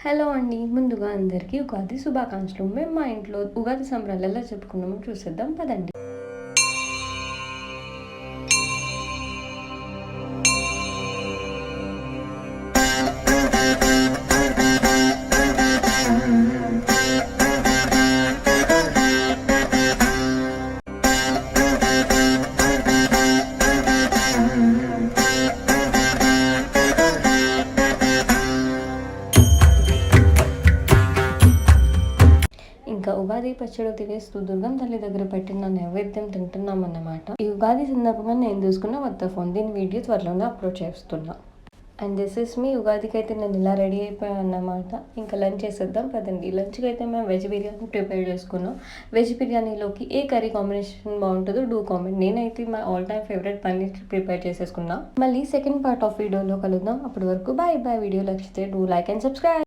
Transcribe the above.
Hello అండి. ముందుగా అందరికీ ఉగాది శుభాకాంక్షలు. మేము మా ఇంట్లో ఉగాది సంబరాలు ఎలా జరుపుకున్నామో చూసేద్దాం పదండి. ఇంకా ఉగాది పచ్చడి తినేస్తూ దుర్గం తల్లి దగ్గర పెట్టిన నైవేద్యం తింటున్నామన్నమాట. ఈ ఉగాది సందర్భంగా నేను తీసుకున్న కొత్త ఫోన్. దీని వీడియో త్వరలోనే అప్లోడ్ చేస్తున్నా. అండ్ దిస్ ఇస్ మీ. ఉగాదికి అయితే నేను ఇలా రెడీ అయిపోయాను అన్నమాట. ఇంకా లంచ్ చేసేద్దాం పదండి. లంచ్కి అయితే మేము వెజ్ బిర్యానీ ప్రిపేర్ చేసుకున్నాం. వెజ్ బిర్యానీలోకి ఏ కర్రీ కాంబినేషన్ బాగుంటుందో డూ కామెంట్. నేనైతే మా all time favourite paneer prepare చేసేసుకున్నా. మళ్ళీ సెకండ్ పార్ట్ ఆఫ్ వీడియోలో కలుద్దాం. అప్పటి వరకు బాయ్ బాయ్. వీడియో నచ్చితే డూ లైక్ అండ్ సబ్స్క్రైబ్.